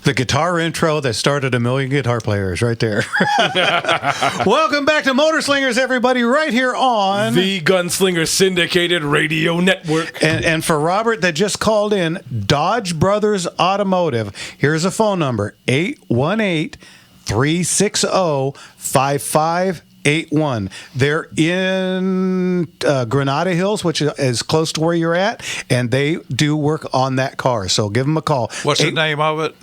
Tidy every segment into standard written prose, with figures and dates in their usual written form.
The guitar intro that started a million guitar players right there. Welcome back to Motorslingers, everybody, right here on the Gunslinger Syndicated Radio Network. And for Robert that just called in, Dodge Brothers Automotive, here's a phone number, 818-360-5581. They're in Granada Hills, which is close to where you're at, and they do work on that car. So give them a call. What's the name of it?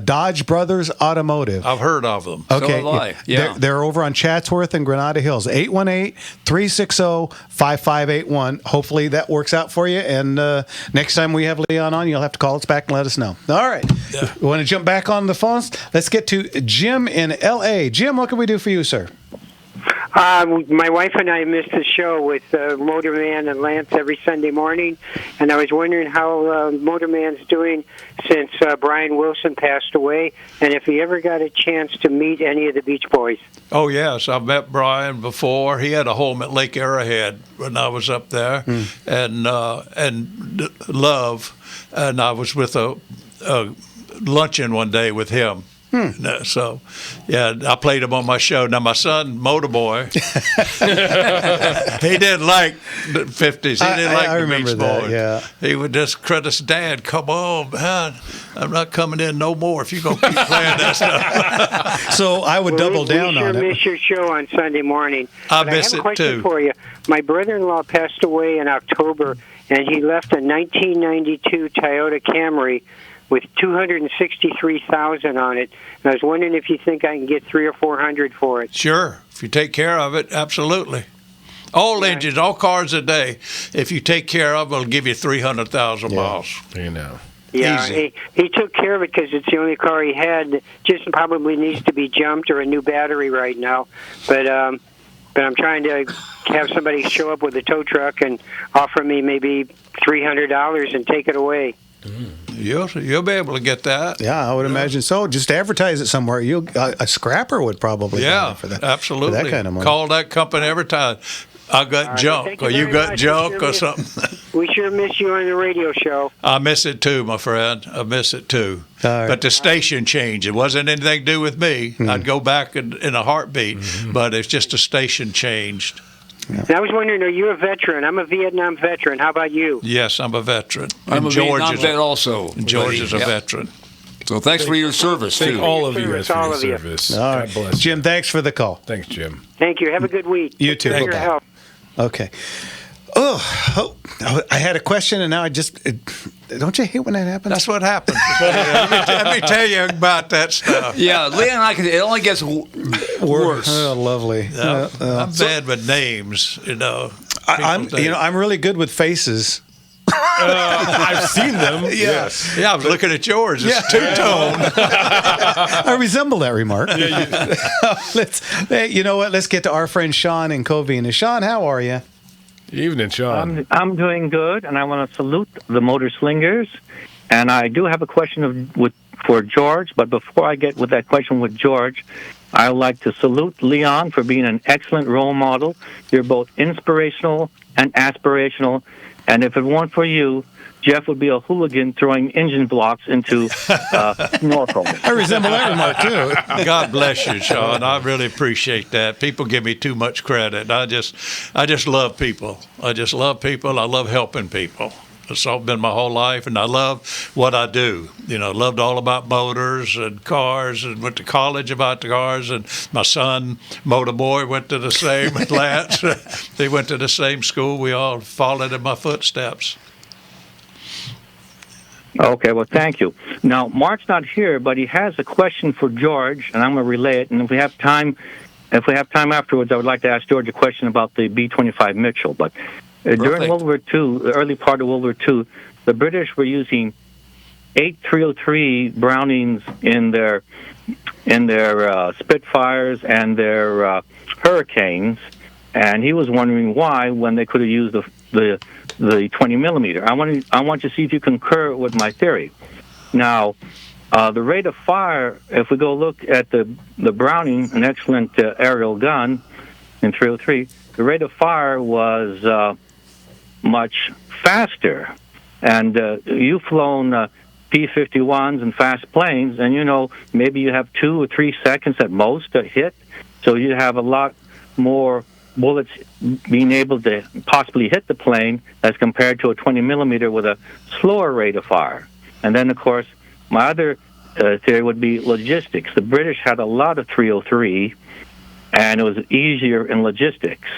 Dodge Brothers Automotive. I've heard of them. Okay. So have I. Yeah. They're over on Chatsworth and Granada Hills. 818-360-5581. Hopefully that works out for you. And next time we have Leon on, you'll have to call us back and let us know. All right. Yeah. We want to jump back on the phones? Let's get to Jim in L.A. Jim, what can we do for you, sir? My wife and I missed the show with Motorman and Lance every Sunday morning, and I was wondering how Motorman's doing since Brian Wilson passed away, and if he ever got a chance to meet any of the Beach Boys. Oh, yes. I've met Brian before. He had a home at Lake Arrowhead when I was up there, and Love, and I was with a luncheon one day with him. So, yeah, I played him on my show. Now, my son, Motorboy, he didn't like the 50s. He didn't like the Beach Boys. Yeah. He would just credit his dad, come on, man, I'm not coming in no more if you're going to keep playing that stuff. So I would double down on it. We miss your show on Sunday morning. I miss it, too. I have a question for you. My brother-in-law passed away in October, and he left a 1992 Toyota Camry with $263,000 on it. And I was wondering if you think I can get $300 or $400 for it. Sure, if you take care of it, absolutely. All engines, all cars a day, if you take care of them, it'll give you 300,000 miles. You know. Yeah, he took care of it because it's the only car he had. Just probably needs to be jumped or a new battery right now. But I'm trying to have somebody show up with a tow truck and offer me maybe $300 and take it away. You'll be able to get that. Yeah, I would imagine so. Just advertise it somewhere. A scrapper would probably buy for that. Absolutely. For that kind of money. Call that company every time. I got junk, or you got junk, or something. We sure miss you on the radio show. I miss it too, my friend. I miss it too. But the station changed. It wasn't anything to do with me. I'd go back in a heartbeat, but it's just the station changed. Yeah. And I was wondering, are you a veteran? I'm a Vietnam veteran. How about you? Yes, I'm a veteran. I'm a Vietnam vet also. And George is a veteran. So thanks for your service, too. Thank all of you guys for your service. All right. God bless Jim, thanks for the call. Thanks, Jim. Thank you. Have a good week. You too. Thanks for your help. Okay. Oh, I had a question, and now I just... don't you hate when that happens? That's what happens. Let me tell you about that stuff. Yeah, Leon and I can. It only gets worse. Oh, lovely. I'm bad with names, you know. I'm really good with faces. I've seen them. Yes. Yeah, I was looking at yours. It's two-tone. I resemble that remark. You know what? Let's get to our friend Sean in Covina. Sean, how are you? Evening, Sean. I'm doing good, and I want to salute the Motor Slingers. And I do have a question for George, but before I get with that question with George, I would like to salute Leon for being an excellent role model. You're both inspirational and aspirational, and if it weren't for you, Jeff would be a hooligan throwing engine blocks into Norfolk. I resemble that remark, too. God bless you, Sean. I really appreciate that. People give me too much credit. I just love people. I just love people. I love helping people. It's all been my whole life, and I love what I do. You know, loved all about motors and cars, and went to college about the cars. And my son, Motorboy, went to the same Lance. They went to the same school. We all followed in my footsteps. Okay, well, thank you. Now, Mark's not here, but he has a question for George, and I'm going to relay it. And if we have time afterwards, I would like to ask George a question about the B-25 Mitchell. But during World War II, the early part of World War II, the British were using 8 303 Brownings in their Spitfires and their Hurricanes, and he was wondering why when they could have used the 20 millimeter. I want to see if you concur with my theory. Now, the rate of fire, if we go look at the Browning, an excellent aerial gun in 303, the rate of fire was much faster. And you've flown P-51s and fast planes, and maybe you have 2 or 3 seconds at most to hit, so you have a lot more bullets being able to possibly hit the plane as compared to a 20 millimeter with a slower rate of fire. And then, of course, my other theory would be logistics. The British had a lot of 303, and it was easier in logistics,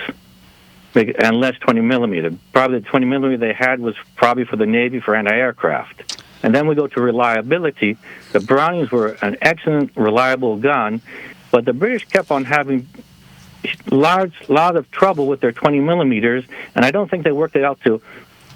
and less 20 millimeter. Probably the 20 millimeter they had was probably for the Navy for anti-aircraft. And then we go to reliability. The Brownings were an excellent, reliable gun, but the British kept on having lot of trouble with their 20 millimeters, and I don't think they worked it out to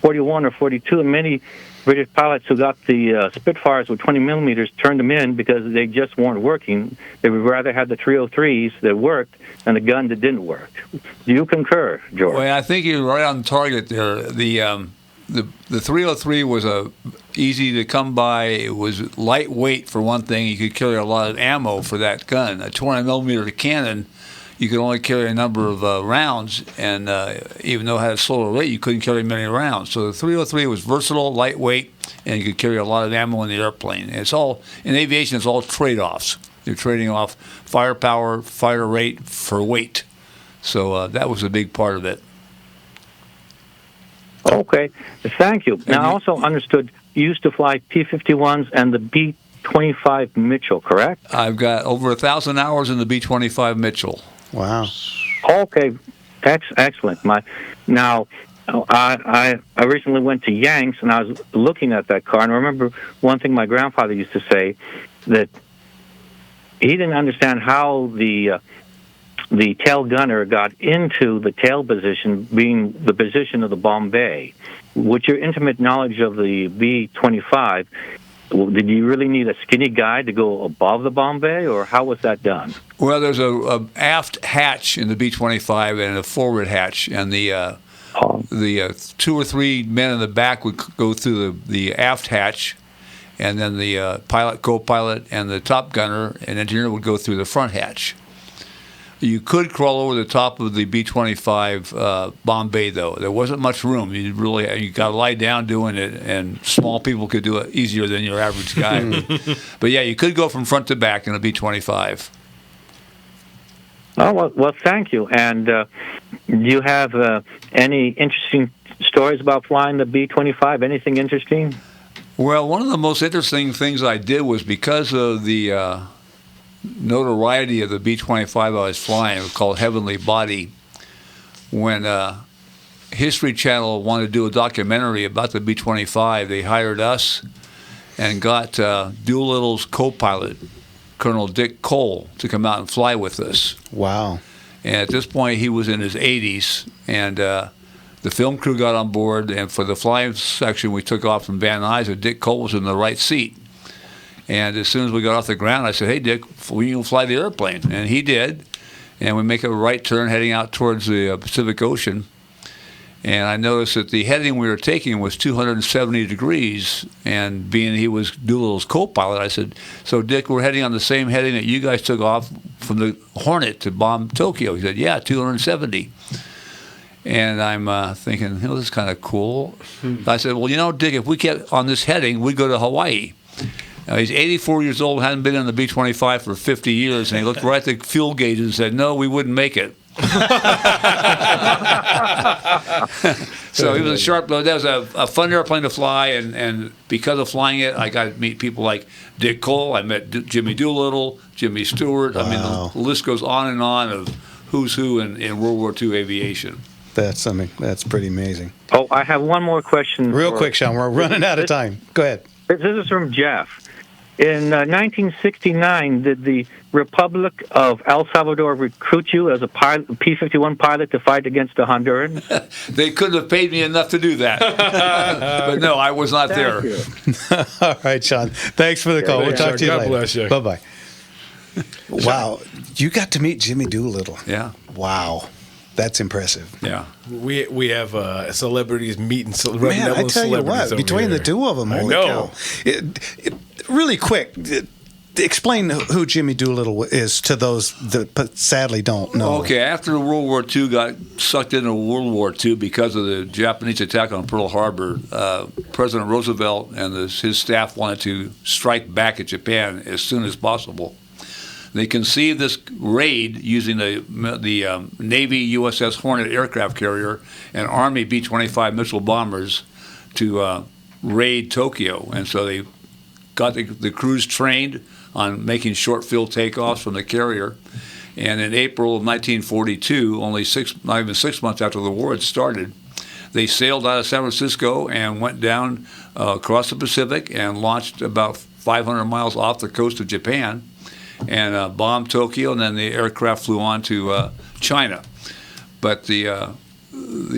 41 or 42. And many British pilots who got the Spitfires with 20 millimeters turned them in because they just weren't working. They would rather have the 303s that worked than the gun that didn't work. Do you concur, George? Well, I think you're right on target there. The 303 was easy to come by. It was lightweight for one thing. You could carry a lot of ammo for that gun. A 20 millimeter cannon, you could only carry a number of rounds, and even though it had a slower rate, you couldn't carry many rounds. So the 303 was versatile, lightweight, and you could carry a lot of ammo in the airplane. And it's all in aviation. It's all trade-offs. You're trading off firepower, fire rate for weight. So that was a big part of it. Okay, thank you. Now, I also understood you used to fly P-51s and the B-25 Mitchell, correct? I've got over 1,000 hours in the B-25 Mitchell. Wow. Okay, that's excellent. Now, I recently went to Yanks, and I was looking at that car, and I remember one thing my grandfather used to say, that he didn't understand how the tail gunner got into the tail position, being the position of the bomb bay. With your intimate knowledge of the B-25, did you really need a skinny guy to go above the bomb bay, or how was that done? Well, there's a aft hatch in the B-25 and a forward hatch, and the 2 or 3 men in the back would go through the aft hatch, and then the pilot, co-pilot, and the top gunner and engineer would go through the front hatch. You could crawl over the top of the B-25 bomb bay, though. There wasn't much room. You got to lie down doing it, and small people could do it easier than your average guy. But yeah, you could go from front to back in a B-25. Oh, well, thank you. And do you have any interesting stories about flying the B-25? Anything interesting? Well, one of the most interesting things I did was because of the notoriety of the B-25 I was flying. It was called Heavenly Body. When History Channel wanted to do a documentary about the B-25, they hired us and got Doolittle's co-pilot, Colonel Dick Cole, to come out and fly with us. Wow. And at this point, he was in his 80s, and the film crew got on board, and for the flying section, we took off from Van Nuys. Dick Cole was in the right seat. And as soon as we got off the ground, I said, "Hey, Dick, will you fly the airplane?" And he did. And we make a right turn heading out towards the Pacific Ocean. And I noticed that the heading we were taking was 270 degrees. And being he was Doolittle's co-pilot, I said, "So, Dick, we're heading on the same heading that you guys took off from the Hornet to bomb Tokyo." He said, "Yeah, 270. And I'm thinking, this is kind of cool. I said, "Well, Dick, if we kept on this heading, we'd go to Hawaii." Now, he's 84 years old, hadn't been in the B-25 for 50 years, and he looked right at the fuel gauge and said, "No, we wouldn't make it." So he was a sharp load. That was a fun airplane to fly, and because of flying it, I got to meet people like Dick Cole. I met Jimmy Doolittle, Jimmy Stewart. Wow. I mean, the list goes on and on of who's who in World War II aviation. That's pretty amazing. Oh, I have one more question. Real quick, Sean. We're running out of time. Go ahead. This is from Jeff. In 1969, did the Republic of El Salvador recruit you as a P-51 pilot to fight against the Hondurans? They couldn't have paid me enough to do that. But no, I was not there. All right, Sean. Thanks for the call. We'll talk to you later. God bless you. Bye-bye. Wow. You got to meet Jimmy Doolittle. Yeah. Wow. That's impressive. Yeah. We have celebrities meeting Man, I tell you what, between the two of them, holy cow. Really quick, explain who Jimmy Doolittle is to those that sadly don't know. Okay, after World War II got sucked into World War II because of the Japanese attack on Pearl Harbor, President Roosevelt and his staff wanted to strike back at Japan as soon as possible. They conceived this raid using the Navy USS Hornet aircraft carrier and Army B-25 missile bombers to raid Tokyo. And so they got the crews trained on making short field takeoffs from the carrier. And in April of 1942, not even 6 months after the war had started, they sailed out of San Francisco and went down across the Pacific and launched about 500 miles off the coast of Japan and bombed Tokyo, and then the aircraft flew on to China. But the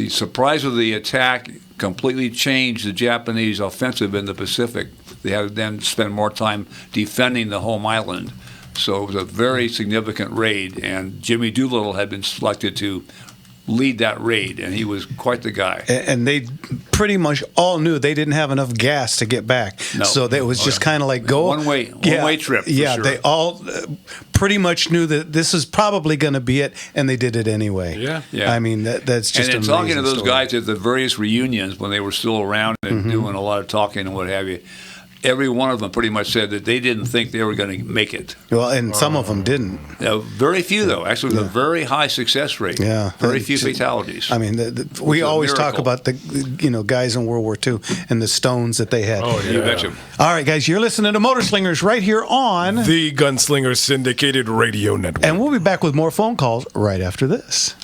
surprise of the attack completely changed the Japanese offensive in the Pacific. They had to then spend more time defending the home island. So it was a very significant raid, and Jimmy Doolittle had been selected to lead that raid, and he was quite the guy. And they pretty much all knew they didn't have enough gas to get back. No. So that was just kind of like go one way trip. For yeah, sure. they all pretty much knew that this is probably going to be it, and they did it anyway. Yeah. I mean, that's just. And an then talking to amazing those story. guys at the various reunions when they were still around and doing a lot of talking and what have you, every one of them pretty much said that they didn't think they were going to make it. Well, and some of them didn't. Very few, though. Actually, it was a very high success rate. Yeah. Very few fatalities. I mean, we always talk miracle. about the guys in World War II and the stones that they had. Oh, yeah. You betcha. All right, guys, you're listening to Motor Slingers right here on The Gunslinger Syndicated Radio Network. and we'll be back with more phone calls right after this.